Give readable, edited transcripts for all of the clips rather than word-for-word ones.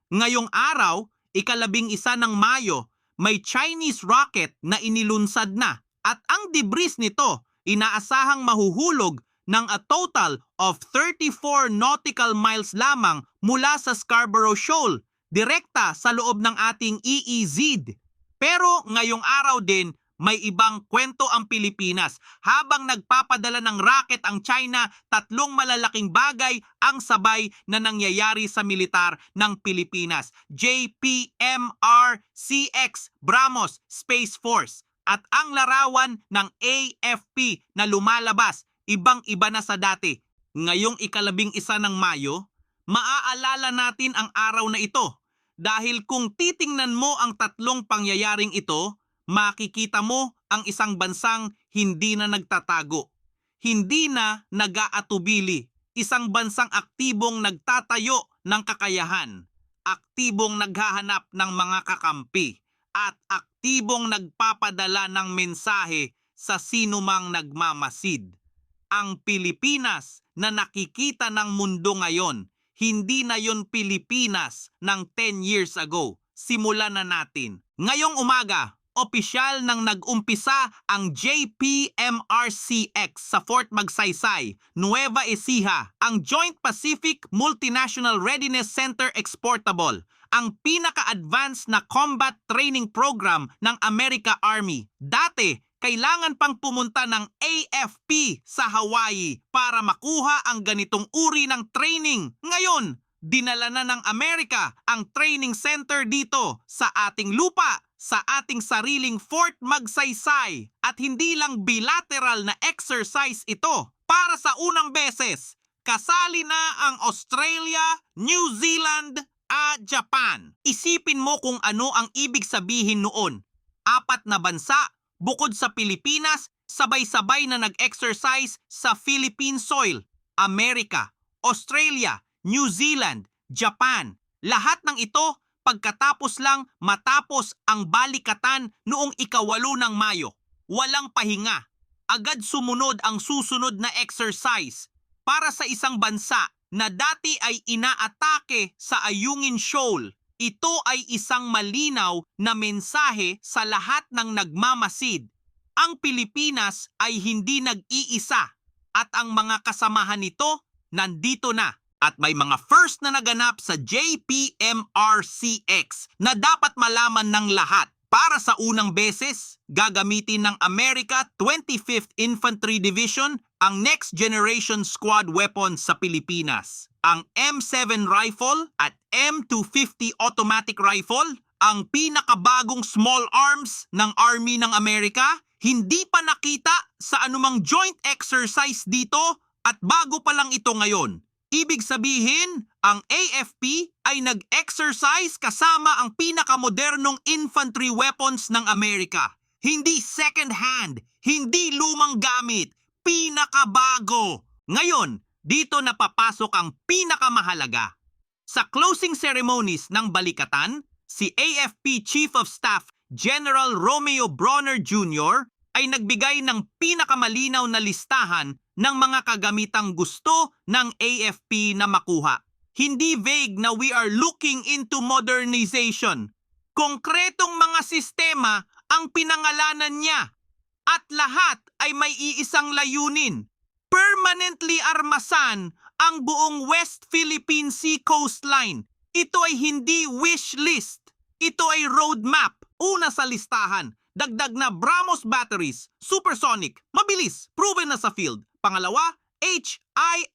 Ngayong araw, ika-11 ng Mayo, may Chinese rocket na inilunsad na at ang debris nito inaasahang mahuhulog ng a total of 34 nautical miles lamang mula sa Scarborough Shoal, direkta sa loob ng ating EEZ. Pero ngayong araw din, may ibang kwento ang Pilipinas. Habang nagpapadala ng rocket ang China, tatlong malalaking bagay ang sabay na nangyayari sa militar ng Pilipinas. JPMRCX BrahMos Space Force at ang larawan ng AFP na lumalabas, ibang-iba na sa dati. Ngayong ika-11 ng Mayo, maaalala natin ang araw na ito. Dahil kung titingnan mo ang tatlong pangyayaring ito, makikita mo ang isang bansang hindi na nagtatago, hindi na nag-aatubili, isang bansang aktibong nagtatayo ng kakayahan, aktibong naghahanap ng mga kakampi, at aktibong nagpapadala ng mensahe sa sinumang nagmamasid. Ang Pilipinas na nakikita ng mundo ngayon, hindi na yon Pilipinas ng 10 years ago. Simulan na natin. Ngayong umaga, opisyal nang nag-umpisa ang JPMRCX sa Fort Magsaysay, Nueva Ecija, ang Joint Pacific Multinational Readiness Center Exportable, ang pinaka-advanced na combat training program ng America Army. Dati, kailangan pang pumunta ng AFP sa Hawaii para makuha ang ganitong uri ng training. Ngayon, dinala na ng Amerika ang training center dito sa ating lupa, sa ating sariling Fort Magsaysay. At hindi lang bilateral na exercise ito. Para sa unang beses, kasali na ang Australia, New Zealand at Japan. Isipin mo kung ano ang ibig sabihin noon. 4 na bansa, bukod sa Pilipinas, sabay-sabay na nag-exercise sa Philippine soil. Amerika, Australia, New Zealand, Japan. Lahat ng ito pagkatapos lang matapos ang balikatan noong ika-8 ng Mayo. Walang pahinga. Agad sumunod ang susunod na exercise para sa isang bansa na dati ay inaatake sa Ayungin Shoal. Ito ay isang malinaw na mensahe sa lahat ng nagmamasid. Ang Pilipinas ay hindi nag-iisa at ang mga kasamahan nito nandito na. At may mga first na naganap sa JPMRCX na dapat malaman ng lahat. Para sa unang beses, gagamitin ng America 25th Infantry Division ang Next Generation Squad Weapons sa Pilipinas. Ang M7 rifle at M250 automatic rifle, ang pinakabagong small arms ng Army ng Amerika, hindi pa nakita sa anumang joint exercise dito at bago pa lang ito ngayon. Ibig sabihin, ang AFP ay nag-exercise kasama ang pinakamodernong infantry weapons ng Amerika. Hindi second hand, hindi lumang gamit, pinakabago. Ngayon, dito na papasok ang pinakamahalaga. Sa closing ceremonies ng balikatan, si AFP Chief of Staff General Romeo Bronner Jr. ay nagbigay ng pinakamalinaw na listahan ng mga kagamitang gusto ng AFP na makuha. Hindi vague na we are looking into modernization. Konkretong mga sistema ang pinangalanan niya at lahat ay may iisang layunin. Permanently armasan ang buong West Philippine Sea coastline. Ito ay hindi wish list. Ito ay roadmap. Una sa listahan, dagdag na BrahMos batteries, supersonic, mabilis, proven na sa field. Pangalawa,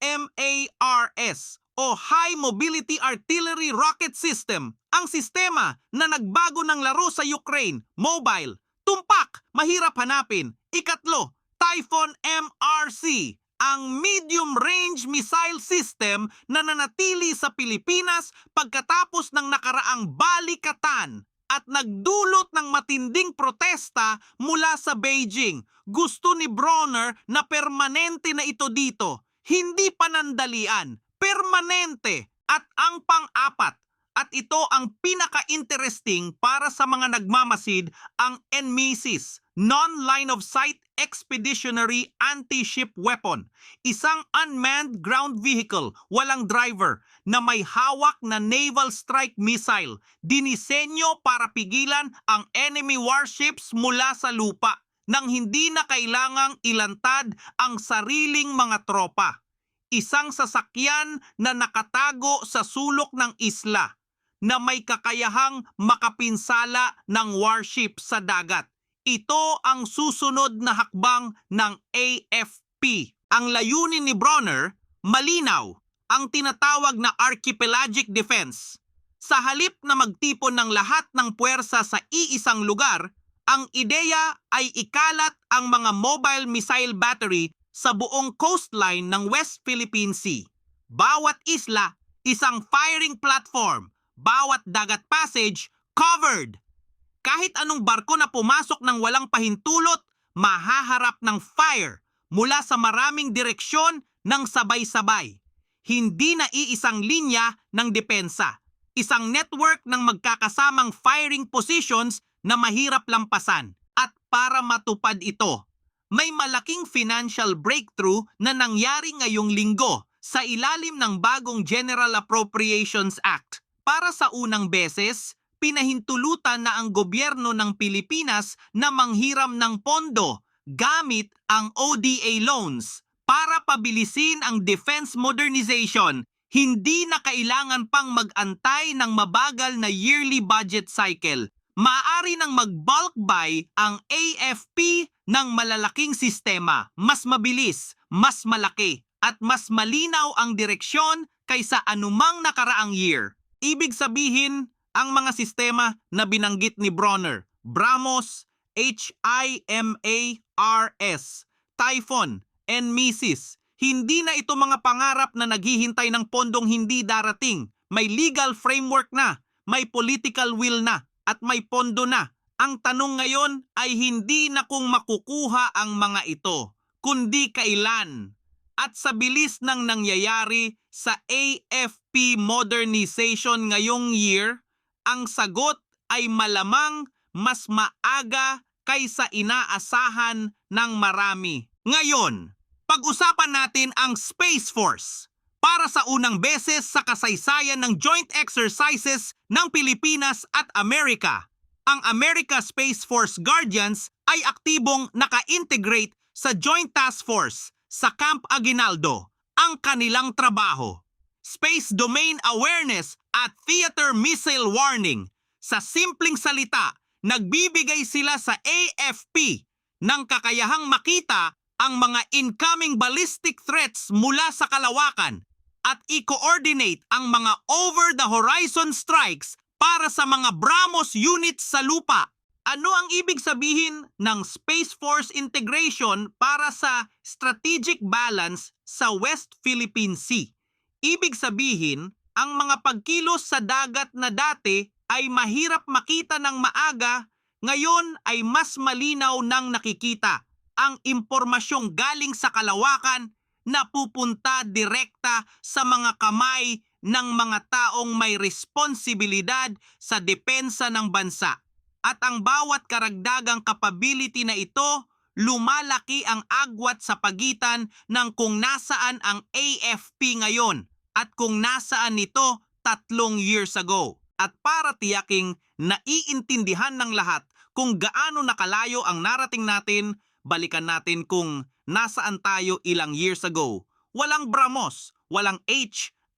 HIMARS o High Mobility Artillery Rocket System, ang sistema na nagbago ng laro sa Ukraine, mobile, tumpak, mahirap hanapin. Ikatlo, Typhoon MRC, ang medium-range missile system na nanatili sa Pilipinas pagkatapos ng nakaraang balikatan at nagdulot ng matinding protesta mula sa Beijing. Gusto ni Bronner na permanente na ito dito, hindi panandalian, permanente. At ang pang-apat, at ito ang pinaka-interesting para sa mga nagmamasid, ang NMISIS, Non-Line of Sight Expeditionary Anti-Ship Weapon, isang unmanned ground vehicle, walang driver, na may hawak na naval strike missile, dinisenyo para pigilan ang enemy warships mula sa lupa nang hindi na kailangang ilantad ang sariling mga tropa. Isang sasakyan na nakatago sa sulok ng isla na may kakayahang makapinsala ng warship sa dagat. Ito ang susunod na hakbang ng AFP. Ang layunin ni Bronner, malinaw, ang tinatawag na archipelagic defense. Sa halip na magtipon ng lahat ng puwersa sa iisang lugar, ang ideya ay ikalat ang mga mobile missile battery sa buong coastline ng West Philippine Sea. Bawat isla, isang firing platform, bawat dagat passage, covered. Kahit anong barko na pumasok ng walang pahintulot, mahaharap ng fire mula sa maraming direksyon ng sabay-sabay. Hindi na iisang linya ng depensa, isang network ng magkakasamang firing positions na mahirap lampasan. At para matupad ito, may malaking financial breakthrough na nangyari ngayong linggo sa ilalim ng bagong General Appropriations Act. Para sa unang beses, pinahintulutan na ang gobyerno ng Pilipinas na manghiram ng pondo gamit ang ODA loans para pabilisin ang defense modernization. Hindi na kailangan pang mag-antay ng mabagal na yearly budget cycle. Maaari nang mag-bulk buy ang AFP ng malalaking sistema, mas mabilis, mas malaki, at mas malinaw ang direksyon kaysa anumang nakaraang year. Ibig sabihin, ang mga sistema na binanggit ni Bronner, BrahMos, HIMARS, Typhoon, and Misis, hindi na ito mga pangarap na naghihintay ng pondong hindi darating. May legal framework na, may political will na, at may pondo na. Ang tanong ngayon ay hindi na kung makukuha ang mga ito, kundi kailan. At sa bilis ng nangyayari sa AFP modernization ngayong year, ang sagot ay malamang mas maaga kaysa inaasahan ng marami. Ngayon, pag-usapan natin ang Space Force. Para sa unang beses sa kasaysayan ng joint exercises ng Pilipinas at Amerika, ang America Space Force Guardians ay aktibong naka-integrate sa Joint Task Force sa Camp Aguinaldo. Ang kanilang trabaho, Space Domain Awareness at Theater Missile Warning. Sa simpleng salita, nagbibigay sila sa AFP ng kakayahang makita ang mga incoming ballistic threats mula sa kalawakan at i-coordinate ang mga over-the-horizon strikes para sa mga BrahMos units sa lupa. Ano ang ibig sabihin ng Space Force integration para sa strategic balance sa West Philippine Sea? Ibig sabihin, ang mga pagkilos sa dagat na dati ay mahirap makita ng maaga, ngayon ay mas malinaw nang nakikita. Ang impormasyong galing sa kalawakan na pupunta direkta sa mga kamay ng mga taong may responsibilidad sa depensa ng bansa. At ang bawat karagdagang capability na ito, lumalaki ang agwat sa pagitan ng kung nasaan ang AFP ngayon at kung nasaan ito 3 years ago. At para tiyaking naiintindihan ng lahat kung gaano nakalayo ang narating natin, balikan natin kung nasaan tayo ilang years ago. Walang BrahMos, walang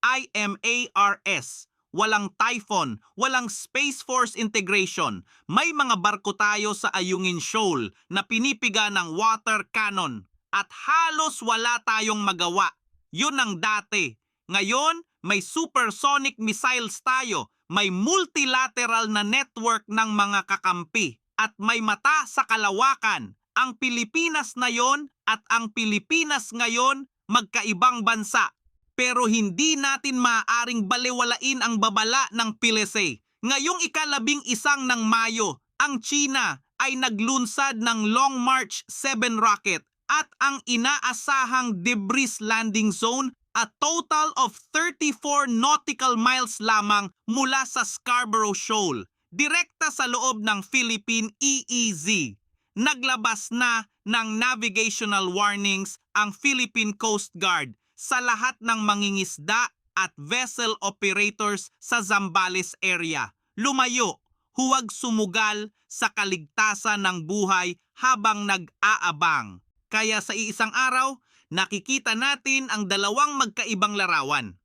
HIMARS, walang Typhoon, walang Space Force integration. May mga barko tayo sa Ayungin Shoal na pinipiga ng water cannon at halos wala tayong magawa. Yun ang dati. Ngayon, may supersonic missiles tayo, may multilateral na network ng mga kakampi at may mata sa kalawakan. Ang Pilipinas na yon at ang Pilipinas ngayon magkaibang bansa. Pero hindi natin maaaring balewalain ang babala ng PLSA. Ngayong 11 ng Mayo, ang China ay naglunsad ng Long March 7 rocket at ang inaasahang debris landing zone a total of 34 nautical miles lamang mula sa Scarborough Shoal, direkta sa loob ng Philippine EEZ. Naglabas na ng navigational warnings ang Philippine Coast Guard sa lahat ng mangingisda at vessel operators sa Zambales area. Lumayo, huwag sumugal sa kaligtasan ng buhay habang nag-aabang. Kaya sa iisang araw, nakikita natin ang dalawang magkaibang larawan.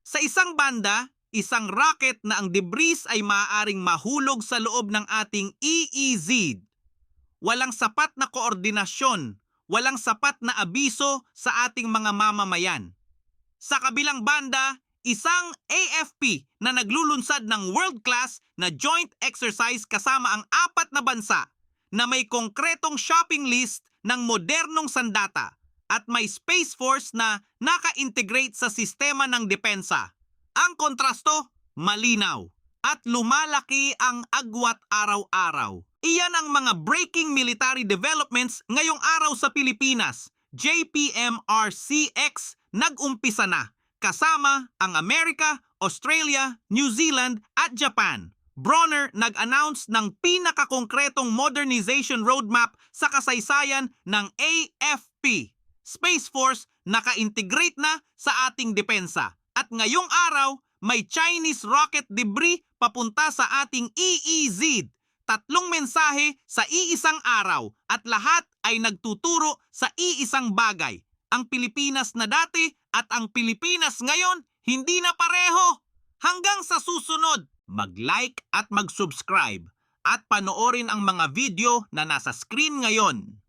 Sa isang banda, isang rocket na ang debris ay maaaring mahulog sa loob ng ating EEZ. Walang sapat na koordinasyon, walang sapat na abiso sa ating mga mamamayan. Sa kabilang banda, isang AFP na naglulunsad ng world-class na joint exercise kasama ang 4 na bansa na may konkretong shopping list ng modernong sandata at may Space Force na naka-integrate sa sistema ng depensa. Ang kontrasto, malinaw at lumalaki ang agwat araw-araw. Iyan ang mga breaking military developments ngayong araw sa Pilipinas. JPMRCX nag-umpisa na kasama ang Amerika, Australia, New Zealand at Japan. Bronner nag-announce ng pinakakongkretong modernization roadmap sa kasaysayan ng AFP. Space Force naka-integrate na sa ating depensa. At ngayong araw, may Chinese rocket debris papunta sa ating EEZ. 3 mensahe sa iisang araw at lahat ay nagtuturo sa iisang bagay. Ang Pilipinas na dati at ang Pilipinas ngayon hindi na pareho. Hanggang sa susunod, mag-like at mag-subscribe at panoorin ang mga video na nasa screen ngayon.